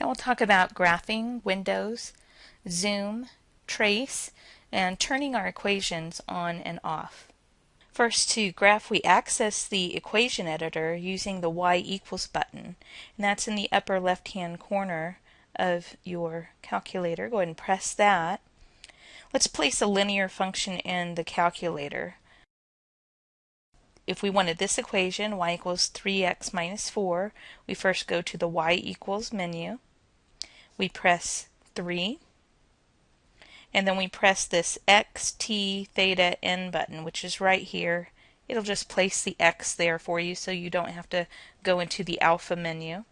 Now we'll talk about graphing, windows, zoom, trace, and turning our equations on and off. First, to graph, we access the equation editor using the y equals button, and that's in the upper left-hand corner of your calculator. Go ahead and press that. Let's place a linear function in the calculator. If we wanted this equation, y equals 3x minus 4, we first go to the y equals menu. We press 3, and then we press this x, t, theta, n button, which is right here. It'll just place the x there for you so you don't have to go into the alpha menu.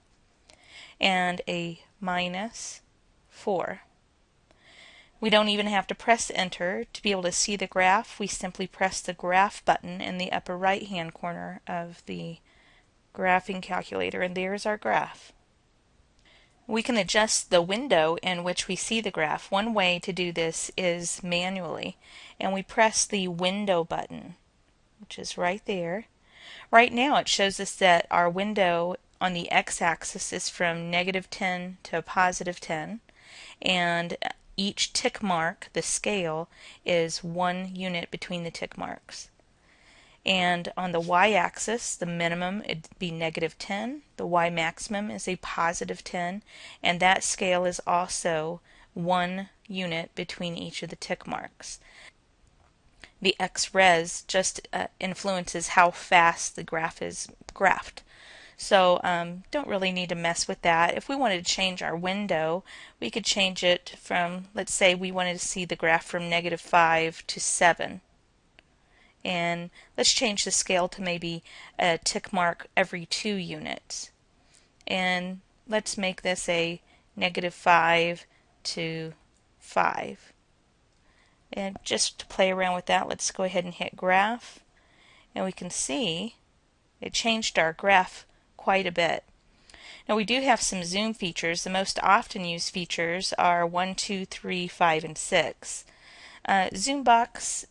And a minus 4. We don't even have to press enter to be able to see the graph. We simply press the graph button in the upper right hand corner of the graphing calculator, and there's our graph. We can adjust the window in which we see the graph. One way to do this is manually, and we press the window button, which is right there. Right now it shows us that our window on the x-axis is from -10 to +10, and each tick mark, the scale, is 1 unit between the tick marks. And on the y-axis, the minimum, it'd be -10. The y-maximum is a +10, and that scale is also 1 unit between each of the tick marks. The x-res just influences how fast the graph is graphed. So don't really need to mess with that. If we wanted to change our window, we could change it from, let's say we wanted to see the graph from -5 to 7. And let's change the scale to maybe a tick mark every 2 units. And let's make this a -5 to 5. And just to play around with that, let's go ahead and hit graph. And we can see it changed our graph quite a bit. Now we do have some zoom features. The most often used features are 1, 2, 3, 5, and 6. Zoom box,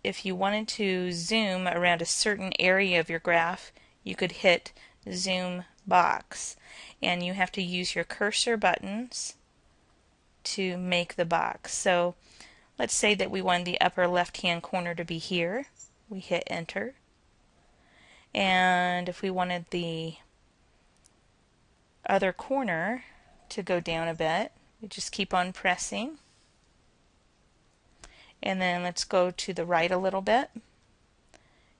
if you wanted to zoom around a certain area of your graph, you could hit zoom box. And you have to use your cursor buttons to make the box. So let's say that we wanted the upper left-hand corner to be here. We hit enter. And if we wanted the other corner to go down a bit, we just keep on pressing. And then let's go to the right a little bit.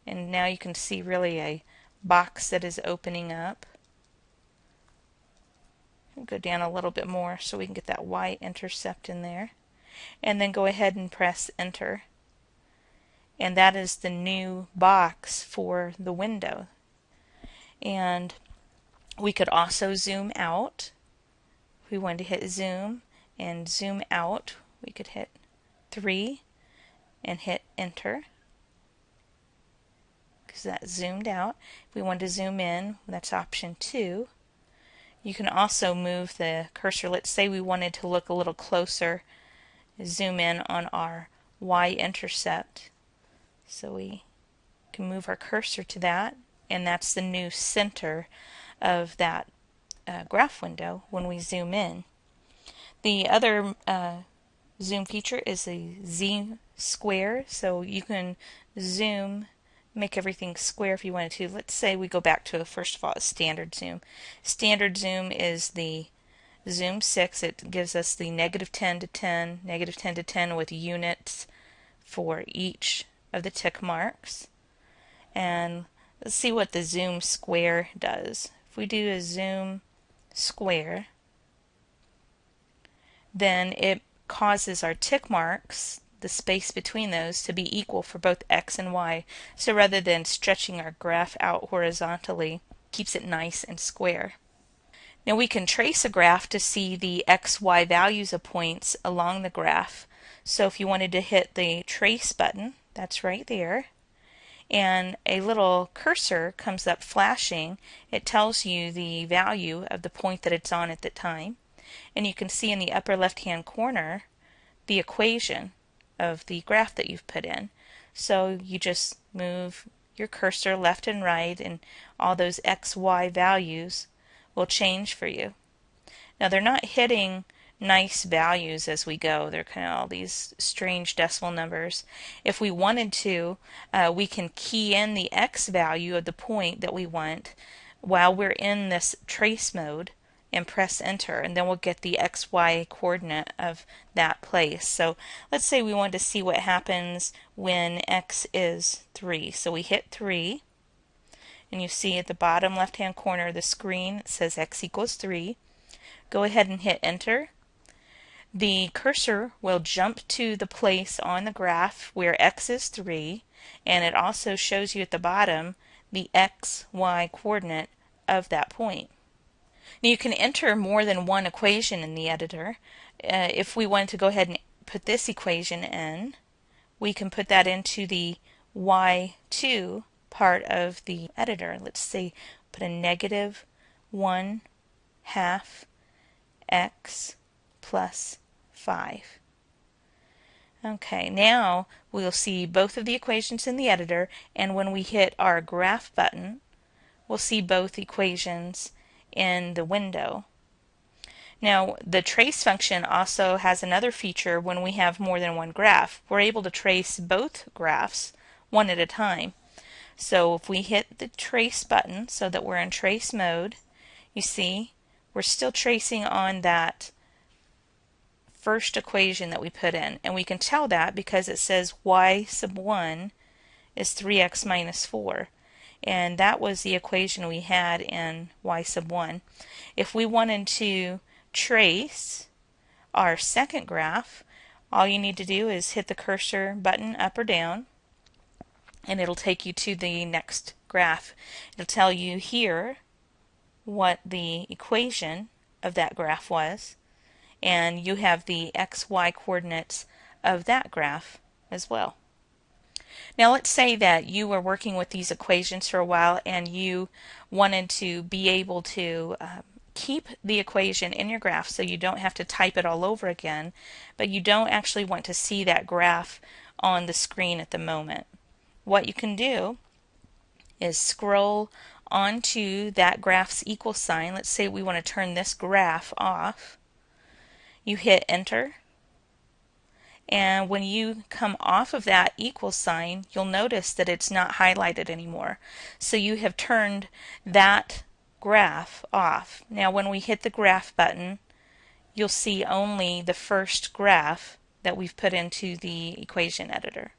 And now you can see really a box that is opening up. Go down a little bit more so we can get that y-intercept in there. And then go ahead and press enter. And that is the new box for the window. And we could also zoom out. If we wanted to hit zoom and zoom out, we could hit 3 and hit enter, because that zoomed out. If we wanted to zoom in, that's option 2. You can also move the cursor. Let's say we wanted to look a little closer, zoom in on our y-intercept. So we can move our cursor to that, and that's the new center of that graph window when we zoom in. The other zoom feature is a z-square, so you can zoom, make everything square if you wanted to. Let's say we go back to, first of all, a standard zoom. Standard zoom is the zoom 6. It gives us the -10 to 10, -10 to 10 with units for each of the tick marks. And let's see what the zoom square does. If we do a zoom square, then it causes our tick marks, the space between those, to be equal for both x and y. So rather than stretching our graph out horizontally, keeps it nice and square. Now we can trace a graph to see the x, y values of points along the graph. So if you wanted to hit the trace button, that's right there, and a little cursor comes up flashing, it tells you the value of the point that it's on at the time. And you can see in the upper left hand corner the equation of the graph that you've put in. So you just move your cursor left and right, and all those x, y values will change for you. Now they're not hitting nice values as we go. They're kind of all these strange decimal numbers. If we wanted to, we can key in the x value of the point that we want while we're in this trace mode and press enter, and then we'll get the xy coordinate of that place. So let's say we want to see what happens when x is 3. So we hit 3, and you see at the bottom left hand corner of the screen it says x equals 3. Go ahead and hit enter. The cursor will jump to the place on the graph where x is 3, and it also shows you at the bottom the xy coordinate of that point. Now you can enter more than one equation in the editor. If we wanted to go ahead and put this equation in, we can put that into the y2 part of the editor. Let's say put a negative 1/2 x plus 5. Okay, now we'll see both of the equations in the editor, and when we hit our graph button, we'll see both equations in the window. Now, the trace function also has another feature when we have more than one graph. We're able to trace both graphs one at a time. So if we hit the trace button so that we're in trace mode, you see we're still tracing on that first equation that we put in, and we can tell that because it says y sub 1 is 3x minus 4, and that was the equation we had in y sub 1. If we wanted to trace our second graph, all you need to do is hit the cursor button up or down, and it'll take you to the next graph. It'll tell you here what the equation of that graph was, and you have the xy coordinates of that graph as well. Now let's say that you were working with these equations for a while and you wanted to be able to keep the equation in your graph so you don't have to type it all over again, but you don't actually want to see that graph on the screen at the moment. What you can do is scroll onto that graph's equal sign. Let's say we want to turn this graph off. You hit enter, and when you come off of that equal sign, you'll notice that it's not highlighted anymore. So you have turned that graph off. Now when we hit the graph button, you'll see only the first graph that we've put into the equation editor.